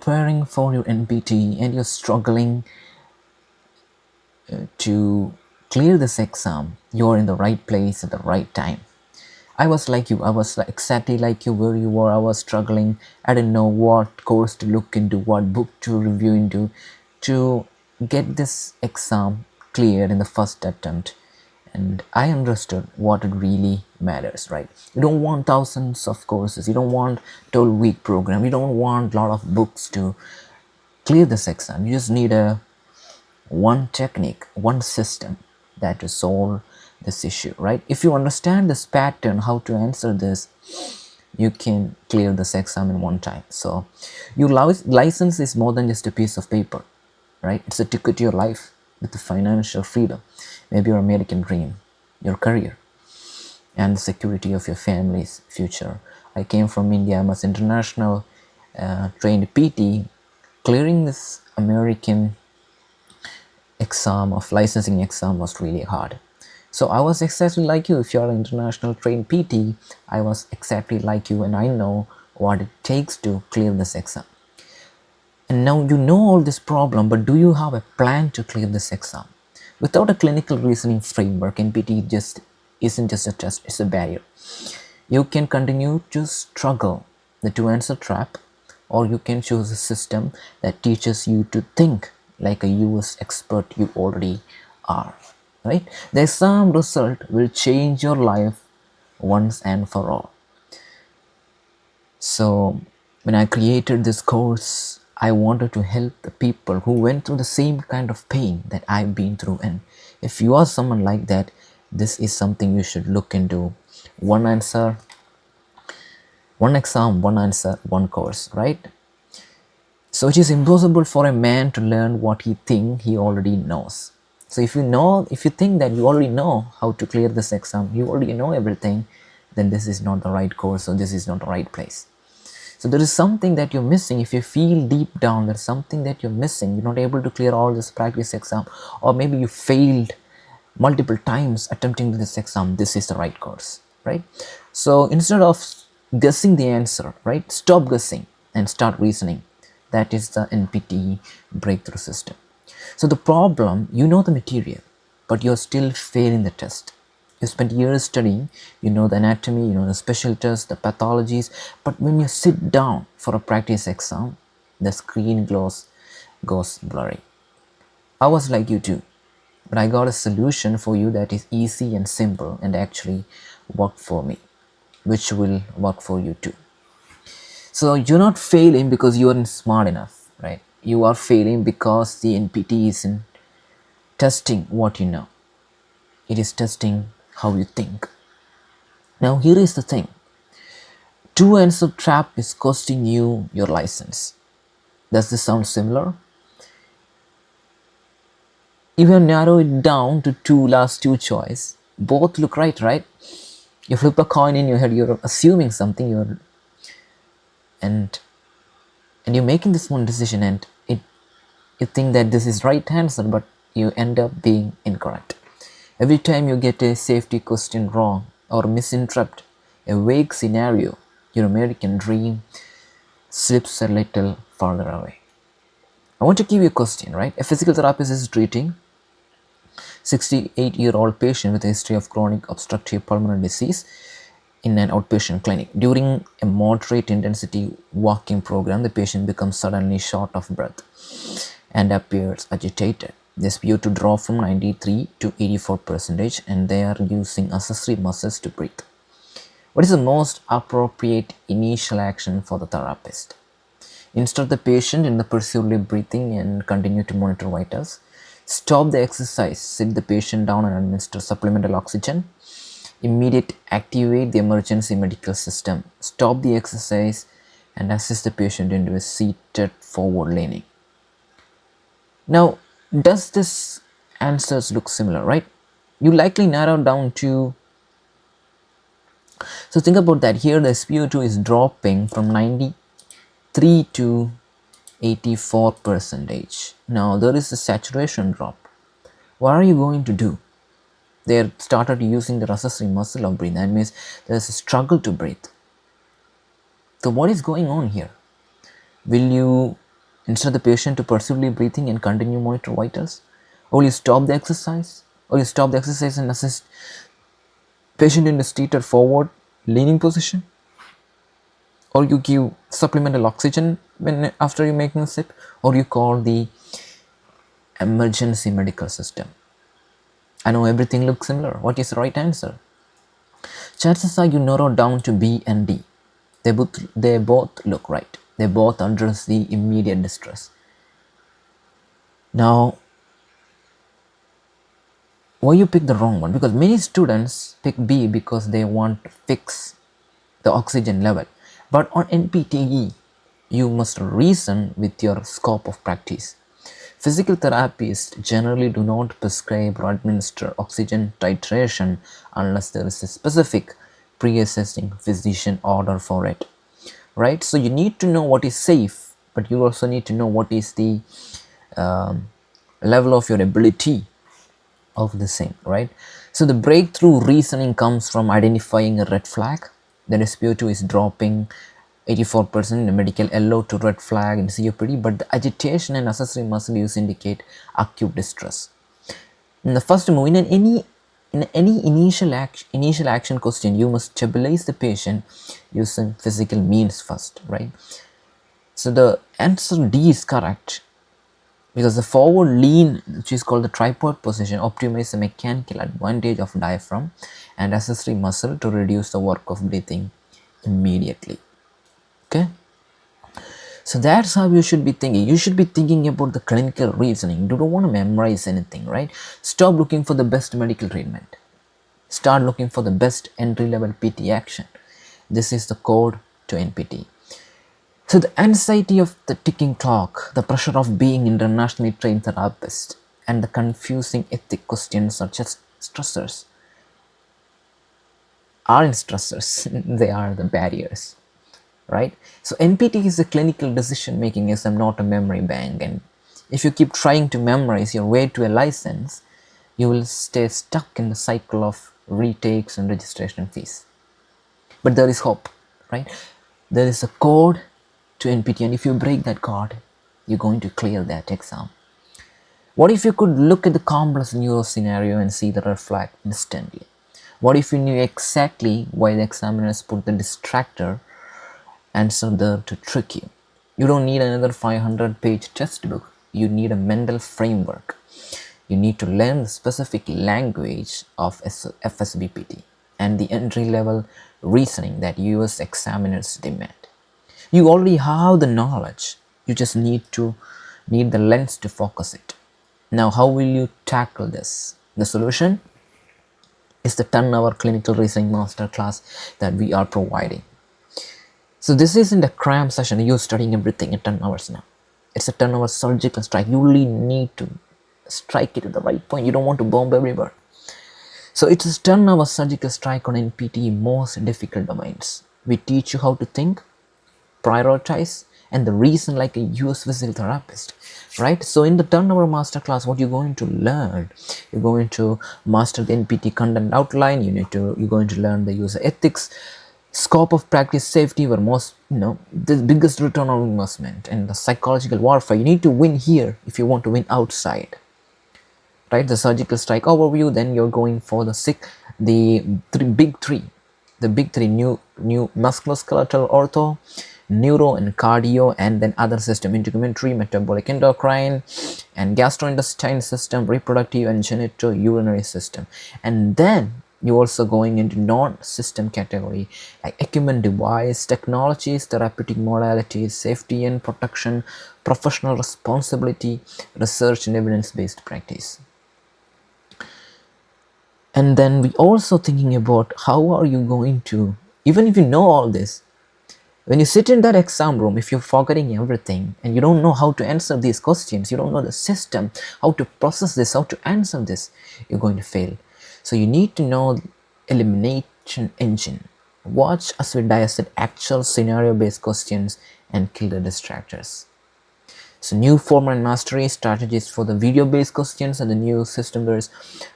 preparing for your NPTE and you're struggling to clear this exam, you're in the right place at the right time. I was like you. I was exactly like you where you were. I was struggling. I didn't know what course to look into, what book to review into to get this exam cleared in the first attempt. And I understood what it really matters, right? You don't want thousands of courses. You don't want 12-week program. You don't want a lot of books to clear this exam. You just need a one technique, one system that will solve this issue, right? If you understand this pattern, how to answer this, you can clear this exam in one time. So your license is more than just a piece of paper, right? It's a ticket to your life with the financial freedom, maybe your American dream, your career, and the security of your family's future. I came from India. I was international trained PT. Clearing this American exam of licensing exam was really hard. So I was exactly like you. If you're an international trained PT, I was exactly like you, and I know what it takes to clear this exam. And now you know all this problem, but do you have a plan to clear this exam? Without a clinical reasoning framework, NPT just isn't just a test, it's a barrier. You can continue to struggle the two answer trap, or you can choose a system that teaches you to think like a US expert you already are. Right? The exam result will change your life once and for all. So when I created this course, I wanted to help the people who went through the same kind of pain that I've been through. And if you are someone like that, this is something you should look into. One answer, one exam, one answer, one course, right? So it is impossible for a man to learn what he thinks he already knows. So if you think that you already know how to clear this exam, you already know everything, then this is not the right course, or this is not the right place. So there is something that you're missing. If you feel deep down there's something that you're missing, you're not able to clear all this practice exam, or maybe you failed multiple times attempting this exam, this is the right course, right? So instead of guessing the answer, right, stop guessing and start reasoning. That is the NPTE breakthrough system. So the problem, you know the material, but you're still failing the test. You spent years studying, you know the anatomy, you know the special tests, the pathologies, but when you sit down for a practice exam, the screen goes blurry. I was like you too, but I got a solution for you that is easy and simple and actually worked for me, which will work for you too. So you're not failing because you aren't smart enough, right? You are failing because the NPT isn't testing what you know. It is testing how you think. Now here is the thing. Two answer trap is costing you your license. Does this sound similar? If you narrow it down to last two choice, both look right? You flip a coin in your head, you're assuming something, and you're making this one decision, and you think that this is right answer, but you end up being incorrect. Every time you get a safety question wrong or misinterpret a vague scenario, your American dream slips a little farther away. I want to give you a question, right? A physical therapist is treating 68-year-old patient with a history of chronic obstructive pulmonary disease in an outpatient clinic. During a moderate intensity walking program, the patient becomes suddenly short of breath and appears agitated. They SpO2 drop from 93 to 84%, and they are using accessory muscles to breathe. What is the most appropriate initial action for the therapist? Instruct the patient in the pursuively breathing and continue to monitor vitals. Stop the exercise, sit the patient down and administer supplemental oxygen. Immediate activate the emergency medical system. Stop the exercise and assist the patient into a seated forward leaning. Now, does this answers look similar, right? You likely narrowed down to. So think about that. Here the SpO2 is dropping from 93 to 84%. Now there is a saturation drop. What are you going to do? They started using the accessory muscle of breathing. That means there's a struggle to breathe. So what is going on here? Will you instead the patient to passively breathing and continue monitor vitals? Or you stop the exercise? Or you stop the exercise and assist patient in a seated forward leaning position? Or you give supplemental oxygen when after you making a sip? Or you call the emergency medical system? I know everything looks similar. What is the right answer? Chances are you narrow down to B and D. They both look right. They both address the immediate distress. Now, why you pick the wrong one? Because many students pick B because they want to fix the oxygen level. But on NPTE, you must reason with your scope of practice. Physical therapists generally do not prescribe or administer oxygen titration unless there is a specific pre-existing physician order for it. Right? So you need to know what is safe, but you also need to know what is the level of your ability of the same, right? So the breakthrough reasoning comes from identifying a red flag. Then SpO2 is dropping 84% in the medical yellow to red flag in COPD, but the agitation and accessory muscle use indicate acute distress. In the first move, in any initial action question, you must stabilize the patient using physical means first, right? So the answer D is correct, because the forward lean, which is called the tripod position, optimizes the mechanical advantage of diaphragm and accessory muscle to reduce the work of breathing immediately. Okay, so that's how you should be thinking. You should be thinking about the clinical reasoning. You don't want to memorize anything, right? Stop looking for the best medical treatment. Start looking for the best entry-level PT action. This is the code to NPT. So the anxiety of the ticking clock, the pressure of being internationally trained therapist, and the confusing ethic questions are just stressors. Aren't stressors, they are the barriers, right? So NPT is a clinical decision making system, not a memory bank. And if you keep trying to memorize your way to a license, you will stay stuck in the cycle of retakes and registration fees. But there is hope, right? There is a code to NPT, and if you break that code, you're going to clear that exam. What if you could look at the complex neuro scenario and see the red flag instantly? What if you knew exactly why the examiners put the distractor answer there to trick you? You don't need another 500-page textbook. You need a mental framework. You need to learn the specific language of FSBPT and the entry-level reasoning that US examiners demand. You already have the knowledge. You just need the lens to focus it. Now, how will you tackle this? The solution is the 10-hour clinical reasoning masterclass that we are providing. So this isn't a cram session. You're studying everything in 10 hours now. It's a 10-hour surgical strike. You really need to strike it at the right point. You don't want to bomb everywhere. So it's a 10-hour surgical strike on NPTE most difficult domains. We teach you how to think, prioritize, and the reason like a US physical therapist, right? So in the 10-hour masterclass, what you're going to learn, you're going to master the NPT content outline. You're going to learn the user ethics, scope of practice, safety, where most, the biggest return on investment, and the psychological warfare. You need to win here if you want to win outside, right? The surgical strike overview. Then you're going for the big three, new musculoskeletal ortho, neuro and cardio, and then other system: integumentary, metabolic, endocrine, and gastrointestinal system, reproductive and genitourinary system. And then you're also going into non-system category like equipment, device, technologies, therapeutic modalities, safety and protection, professional responsibility, research and evidence-based practice. And then we also thinking about how are you going to, even if you know all this, when you sit in that exam room, if you're forgetting everything and you don't know how to answer these questions, you don't know the system, how to process this, how to answer this, you're going to fail. So you need to know elimination engine. Watch as we dissect actual scenario-based questions and kill the distractors. So new format mastery strategies for the video-based questions, and the new system where is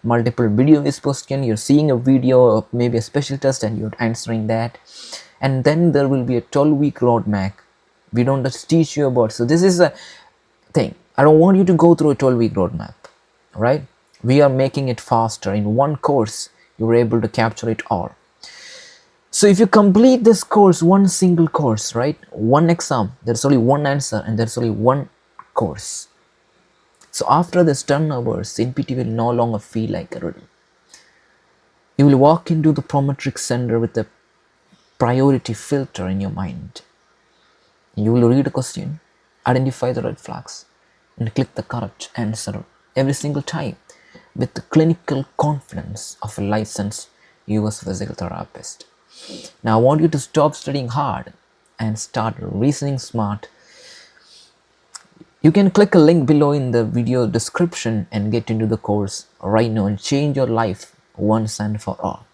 multiple video-based questions. You're seeing a video or maybe a special test and you're answering that. And then there will be a 12-week roadmap. We don't just teach you about. So this is a thing. I don't want you to go through a 12-week roadmap, right? We are making it faster. In one course, you're able to capture it all. So if you complete this course, one single course, right? One exam, there's only one answer and there's only one course. So after this 10 hours, NPT will no longer feel like a riddle. You will walk into the prometric center with a priority filter in your mind. You will read a question, identify the red flags, and click the correct answer every single time with the clinical confidence of a licensed US physical therapist. Now, I want you to stop studying hard and start reasoning smart. You can click a link below in the video description and get into the course right now and change your life once and for all.